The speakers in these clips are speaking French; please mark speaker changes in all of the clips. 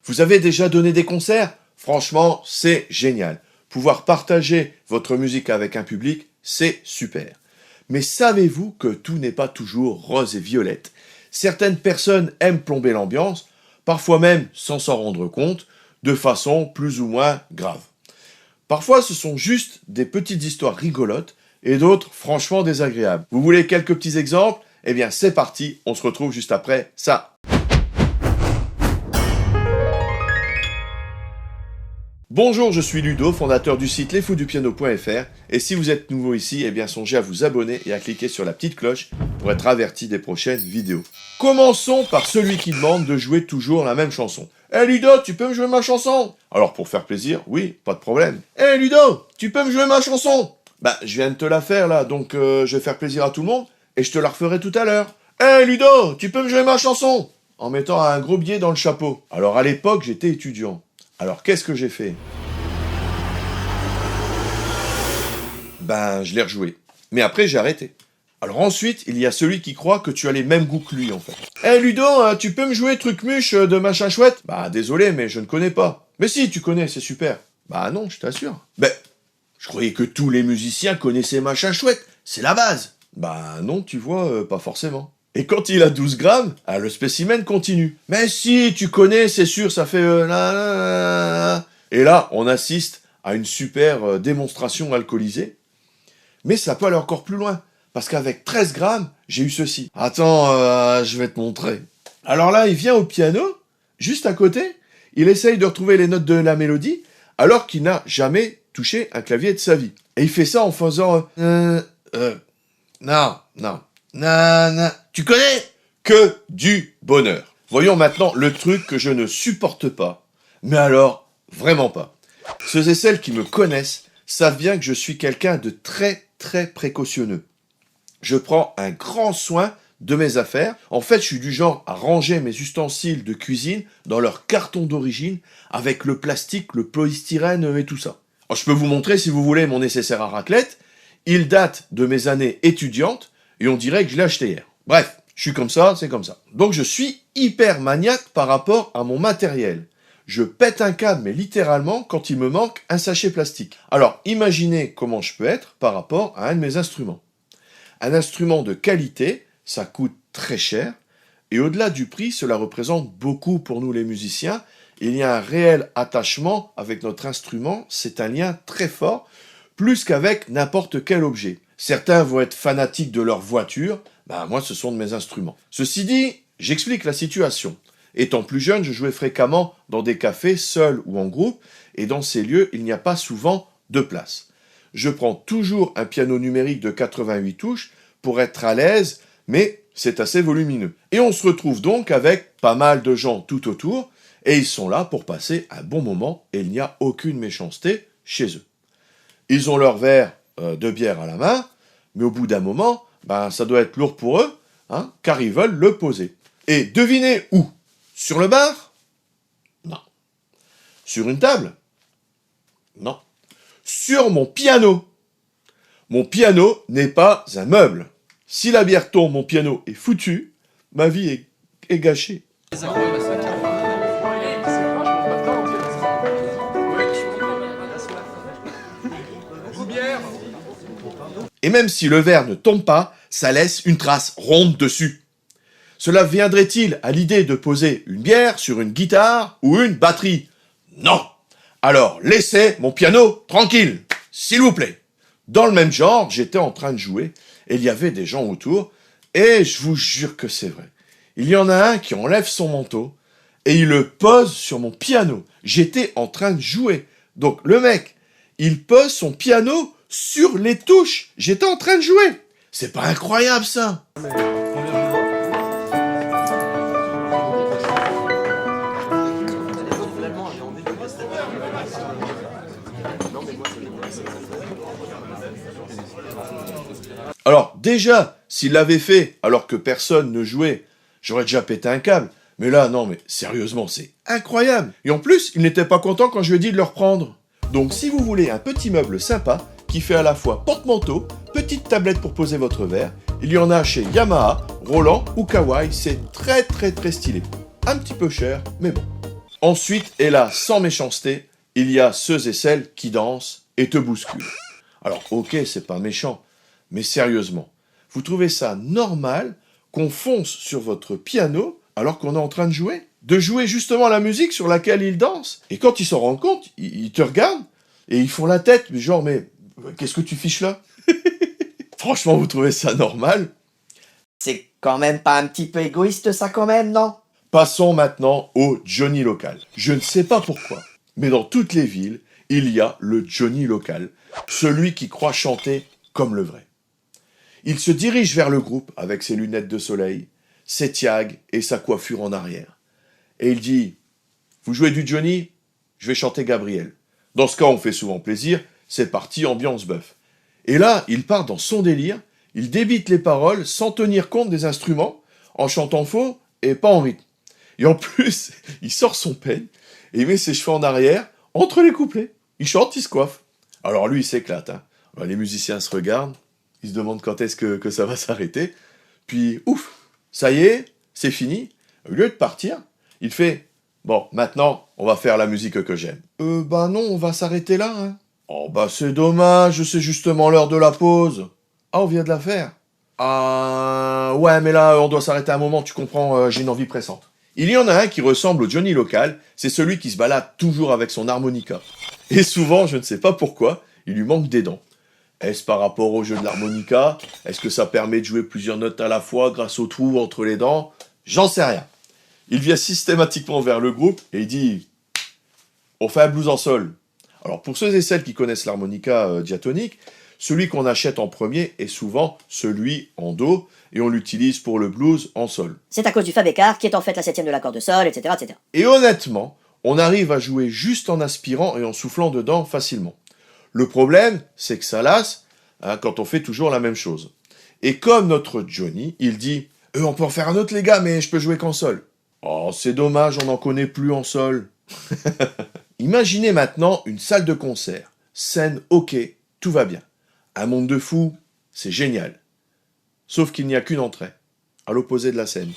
Speaker 1: Vous avez déjà donné des concerts? Franchement, c'est génial. Pouvoir partager votre musique avec un public, c'est super. Mais savez-vous que tout n'est pas toujours rose et violette? Certaines personnes aiment plomber l'ambiance, parfois même sans s'en rendre compte, de façon plus ou moins grave. Parfois, ce sont juste des petites histoires rigolotes et d'autres franchement désagréables. Vous voulez quelques petits exemples? Eh bien, c'est parti, on se retrouve juste après ça. Bonjour, je suis Ludo, fondateur du site lesfoudupiano.fr et si vous êtes nouveau ici, eh bien songez à vous abonner et à cliquer sur la petite cloche pour être averti des prochaines vidéos. Commençons par celui qui demande de jouer toujours la même chanson. Hey Ludo, tu peux me jouer ma chanson? Alors pour faire plaisir, oui, pas de problème. Hey Ludo, tu peux me jouer ma chanson? Bah, je viens de te la faire là, donc je vais faire plaisir à tout le monde et je te la referai tout à l'heure. Hey Ludo, tu peux me jouer ma chanson? En mettant un gros billet dans le chapeau. Alors à l'époque, j'étais étudiant. Alors qu'est-ce que j'ai fait? Ben, je l'ai rejoué. Mais après, j'ai arrêté. Alors ensuite, il y a celui qui croit que tu as les mêmes goûts que lui, en fait. Hey Ludo, tu peux me jouer Truc-Muche de machin chouette? Bah désolé, mais je ne connais pas. Mais si, tu connais, c'est super. Bah non, je t'assure. Ben, je croyais que tous les musiciens connaissaient machin chouette. C'est la base. Bah non, tu vois, pas forcément. Et quand il a 12 grammes, le spécimen continue. Mais si, tu connais, c'est sûr, ça fait... Et là, on assiste à une super démonstration alcoolisée. Mais ça peut aller encore plus loin. Parce qu'avec 13 grammes, j'ai eu ceci. Attends, je vais te montrer. Alors là, il vient au piano, juste à côté. Il essaye de retrouver les notes de la mélodie, alors qu'il n'a jamais touché un clavier de sa vie. Et il fait ça en faisant... Non. Tu connais? Que du bonheur. Voyons maintenant le truc que je ne supporte pas. Mais alors, vraiment pas. Ceux et celles qui me connaissent savent bien que je suis quelqu'un de très précautionneux. Je prends un grand soin de mes affaires. En fait, je suis du genre à ranger mes ustensiles de cuisine dans leur carton d'origine avec le plastique, le polystyrène et tout ça. Alors, je peux vous montrer, si vous voulez, mon nécessaire à raclette. Il date de mes années étudiantes et on dirait que je l'ai acheté hier. Bref, je suis comme ça, c'est comme ça. Donc je suis hyper maniaque par rapport à mon matériel. Je pète un câble, mais littéralement, quand il me manque un sachet plastique. Alors, imaginez comment je peux être par rapport à un de mes instruments. Un instrument de qualité, ça coûte très cher, et au-delà du prix, cela représente beaucoup pour nous les musiciens. Il y a un réel attachement avec notre instrument, c'est un lien très fort, plus qu'avec n'importe quel objet. Certains vont être fanatiques de leur voiture, moi ce sont de mes instruments. Ceci dit, j'explique la situation. Étant plus jeune, je jouais fréquemment dans des cafés, seul ou en groupe, et dans ces lieux, il n'y a pas souvent de place. Je prends toujours un piano numérique de 88 touches pour être à l'aise, mais c'est assez volumineux. Et on se retrouve donc avec pas mal de gens tout autour, et ils sont là pour passer un bon moment, et il n'y a aucune méchanceté chez eux. Ils ont leur verre de bière à la main, mais au bout d'un moment, ça doit être lourd pour eux, car ils veulent le poser. Et devinez où? Sur le bar? Non. Sur une table? Non. Sur mon piano. Mon piano n'est pas un meuble. Si la bière tombe, mon piano est foutu, ma vie est gâchée. Et même si le verre ne tombe pas, ça laisse une trace ronde dessus. Cela viendrait-il à l'idée de poser une bière sur une guitare ou une batterie? Non. Alors laissez mon piano tranquille, s'il vous plaît. Dans le même genre, j'étais en train de jouer et il y avait des gens autour et je vous jure que c'est vrai. Il y en a un qui enlève son manteau et il le pose sur mon piano. J'étais en train de jouer. Donc le mec, il pose son piano sur les touches. J'étais en train de jouer. C'est pas incroyable ça? Alors déjà, s'il l'avait fait alors que personne ne jouait, j'aurais déjà pété un câble. Mais là, non, mais sérieusement, c'est incroyable. Et en plus, il n'était pas content quand je lui ai dit de le reprendre. Donc si vous voulez un petit meuble sympa, qui fait à la fois porte-manteau, petite tablette pour poser votre verre, il y en a chez Yamaha, Roland ou Kawai, c'est très stylé. Un petit peu cher, mais bon. Ensuite, et là, sans méchanceté, il y a ceux et celles qui dansent et te bousculent. Alors, ok, c'est pas méchant, mais sérieusement, vous trouvez ça normal qu'on fonce sur votre piano alors qu'on est en train de jouer? De jouer justement la musique sur laquelle ils dansent? Et quand ils s'en rendent compte, ils te regardent et ils font la tête, mais genre, mais qu'est-ce que tu fiches là? Franchement, vous trouvez ça normal?
Speaker 2: C'est quand même pas un petit peu égoïste ça quand même, non?
Speaker 1: Passons maintenant au Johnny local. Je ne sais pas pourquoi, mais dans toutes les villes, il y a le Johnny local, celui qui croit chanter comme le vrai. Il se dirige vers le groupe avec ses lunettes de soleil, ses tiags et sa coiffure en arrière. Et il dit « Vous jouez du Johnny? Je vais chanter Gabriel. » Dans ce cas, on fait souvent plaisir, c'est parti, ambiance bœuf. Et là, il part dans son délire, il débite les paroles sans tenir compte des instruments, en chantant faux et pas en rythme. Et en plus, il sort son peigne et il met ses cheveux en arrière entre les couplets. Il chante, il se coiffe. Alors lui, il s'éclate. Hein. Alors, les musiciens se regardent, ils se demandent quand est-ce que ça va s'arrêter. Puis, ouf, ça y est, c'est fini. Au lieu de partir, il fait « Bon, maintenant, on va faire la musique que j'aime. » Bah non, on va s'arrêter là. Hein. Oh bah c'est dommage, c'est justement l'heure de la pause. Ah, on vient de la faire. Ah, ouais, mais là, on doit s'arrêter un moment, tu comprends, j'ai une envie pressante. Il y en a un qui ressemble au Johnny local, c'est celui qui se balade toujours avec son harmonica. Et souvent, je ne sais pas pourquoi, il lui manque des dents. Est-ce par rapport au jeu de l'harmonica? Est-ce que ça permet de jouer plusieurs notes à la fois grâce au trou entre les dents? J'en sais rien. Il vient systématiquement vers le groupe et il dit « On fait un blues en sol ». Alors pour ceux et celles qui connaissent l'harmonica diatonique, celui qu'on achète en premier est souvent celui en do, et on l'utilise pour le blues en sol.
Speaker 3: C'est à cause du fa bécard, qui est en fait la septième de l'accord de sol, etc., etc.
Speaker 1: Et honnêtement, on arrive à jouer juste en aspirant et en soufflant dedans facilement. Le problème, c'est que ça lasse quand on fait toujours la même chose. Et comme notre Johnny, il dit « on peut en faire un autre les gars, mais je peux jouer qu'en sol. » Oh, c'est dommage, on n'en connaît plus en sol. Imaginez maintenant une salle de concert. Scène ok, tout va bien. Un monde de fous, c'est génial. Sauf qu'il n'y a qu'une entrée, à l'opposé de la scène.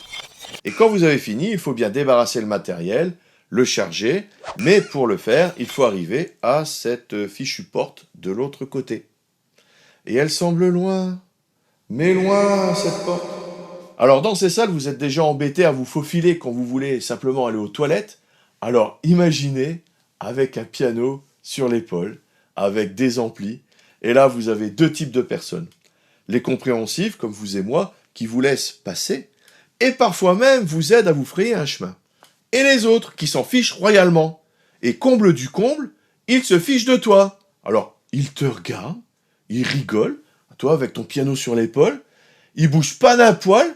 Speaker 1: Et quand vous avez fini, il faut bien débarrasser le matériel, le charger, mais pour le faire, il faut arriver à cette fichue porte de l'autre côté. Et elle semble loin, mais loin cette porte. Alors dans ces salles, vous êtes déjà embêté à vous faufiler quand vous voulez simplement aller aux toilettes. Alors imaginez avec un piano sur l'épaule, avec des amplis, et là vous avez deux types de personnes. Les compréhensifs, comme vous et moi, qui vous laissent passer, et parfois même vous aident à vous frayer un chemin. Et les autres, qui s'en fichent royalement. Et comble du comble, ils se fichent de toi. Alors, ils te regardent, ils rigolent, toi avec ton piano sur l'épaule, ils bougent pas d'un poil,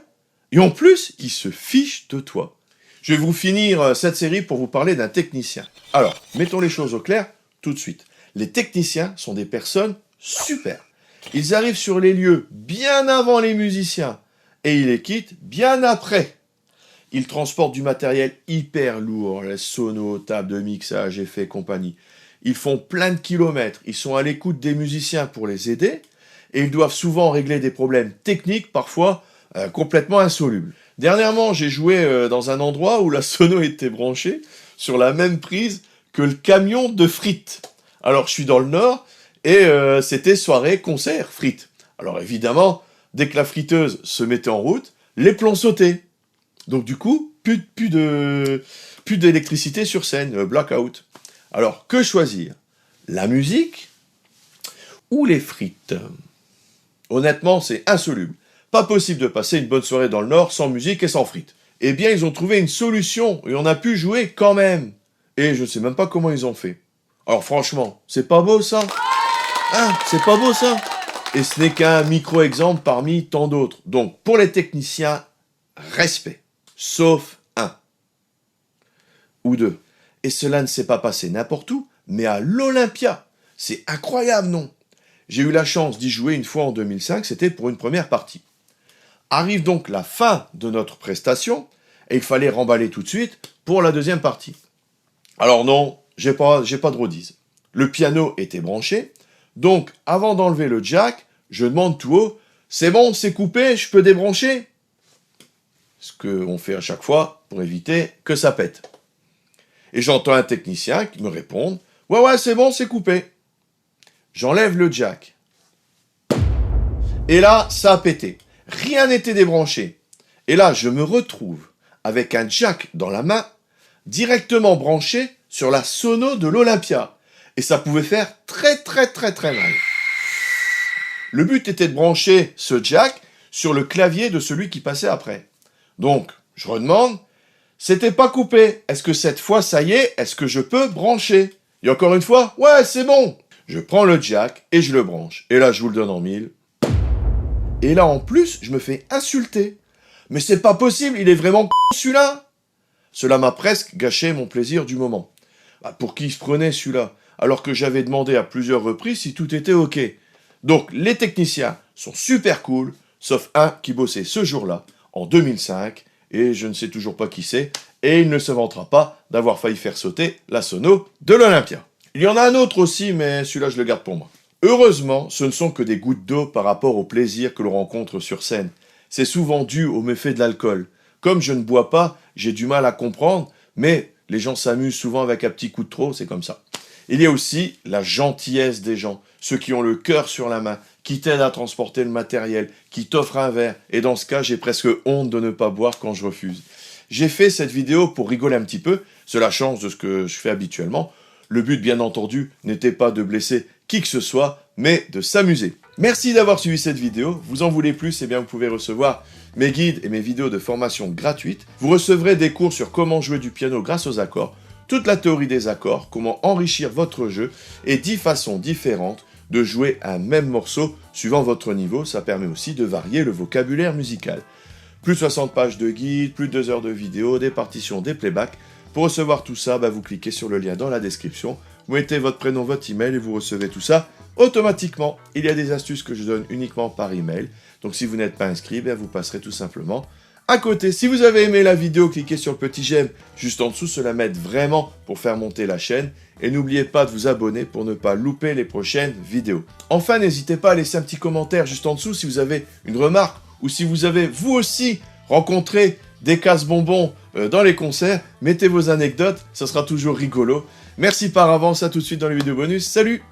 Speaker 1: et en plus, ils se fichent de toi. Je vais vous finir cette série pour vous parler d'un technicien. Alors, mettons les choses au clair tout de suite. Les techniciens sont des personnes super. Ils arrivent sur les lieux bien avant les musiciens et ils les quittent bien après. Ils transportent du matériel hyper lourd, les sonos, tables de mixage, effets, compagnie. Ils font plein de kilomètres, ils sont à l'écoute des musiciens pour les aider et ils doivent souvent régler des problèmes techniques, parfois complètement insolubles. Dernièrement, j'ai joué dans un endroit où la sono était branchée sur la même prise que le camion de frites. Alors, je suis dans le Nord, et c'était soirée, concert, frites. Alors évidemment, dès que la friteuse se mettait en route, les plombs sautaient. Donc du coup, plus d'électricité sur scène, blackout. Alors, que choisir? La musique ou les frites? Honnêtement, c'est insoluble. Pas possible de passer une bonne soirée dans le Nord sans musique et sans frites. Eh bien, ils ont trouvé une solution, et on a pu jouer quand même. Et je ne sais même pas comment ils ont fait. Alors franchement, c'est pas beau ça? Hein, c'est pas beau ça? Et ce n'est qu'un micro-exemple parmi tant d'autres. Donc, pour les techniciens, respect. Sauf un. Ou deux. Et cela ne s'est pas passé n'importe où, mais à l'Olympia. C'est incroyable, non? J'ai eu la chance d'y jouer une fois en 2005, c'était pour une première partie. Arrive donc la fin de notre prestation, et il fallait remballer tout de suite pour la deuxième partie. Alors non, j'ai pas de rodise. Le piano était branché, donc avant d'enlever le jack, je demande tout haut « C'est bon, c'est coupé, je peux débrancher ?» Ce qu'on fait à chaque fois pour éviter que ça pète. Et j'entends un technicien qui me répond « Ouais, c'est bon, c'est coupé. » J'enlève le jack. Et là, ça a pété. Rien n'était débranché. Et là, je me retrouve avec un jack dans la main, directement branché sur la sono de l'Olympia. Et ça pouvait faire très mal. Le but était de brancher ce jack sur le clavier de celui qui passait après. Donc, je redemande, c'était pas coupé. Est-ce que cette fois, ça y est, est-ce que je peux brancher? Et encore une fois, ouais, c'est bon. Je prends le jack et je le branche. Et là, je vous le donne en mille. Et là, en plus, je me fais insulter. Mais c'est pas possible, il est vraiment celui-là. Cela m'a presque gâché mon plaisir du moment. Pour qui il se prenait celui-là? Alors que j'avais demandé à plusieurs reprises si tout était ok. Donc, les techniciens sont super cool, sauf un qui bossait ce jour-là, en 2005, et je ne sais toujours pas qui c'est, et il ne se vantera pas d'avoir failli faire sauter la sono de l'Olympia. Il y en a un autre aussi, mais celui-là je le garde pour moi. Heureusement, ce ne sont que des gouttes d'eau par rapport au plaisir que l'on rencontre sur scène. C'est souvent dû au méfait de l'alcool. Comme je ne bois pas, j'ai du mal à comprendre, mais les gens s'amusent souvent avec un petit coup de trop, c'est comme ça. Il y a aussi la gentillesse des gens, ceux qui ont le cœur sur la main, qui t'aident à transporter le matériel, qui t'offrent un verre, et dans ce cas, j'ai presque honte de ne pas boire quand je refuse. J'ai fait cette vidéo pour rigoler un petit peu, cela change de ce que je fais habituellement. Le but, bien entendu, n'était pas de blesser qui que ce soit, mais de s'amuser. Merci d'avoir suivi cette vidéo. Vous en voulez plus, eh bien vous pouvez recevoir mes guides et mes vidéos de formation gratuites. Vous recevrez des cours sur comment jouer du piano grâce aux accords, toute la théorie des accords, comment enrichir votre jeu et 10 façons différentes de jouer un même morceau suivant votre niveau. Ça permet aussi de varier le vocabulaire musical. Plus de 60 pages de guide, plus de 2 heures de vidéo, des partitions, des playbacks. Pour recevoir tout ça, vous cliquez sur le lien dans la description. Vous mettez votre prénom, votre email et vous recevez tout ça automatiquement. Il y a des astuces que je donne uniquement par email. Donc si vous n'êtes pas inscrit, vous passerez tout simplement à côté. Si vous avez aimé la vidéo, cliquez sur le petit j'aime juste en dessous. Cela m'aide vraiment pour faire monter la chaîne. Et n'oubliez pas de vous abonner pour ne pas louper les prochaines vidéos. Enfin, n'hésitez pas à laisser un petit commentaire juste en dessous si vous avez une remarque ou si vous avez vous aussi rencontré des casse-bonbons dans les concerts. Mettez vos anecdotes, ça sera toujours rigolo. Merci par avance, à tout de suite dans les vidéos bonus. Salut!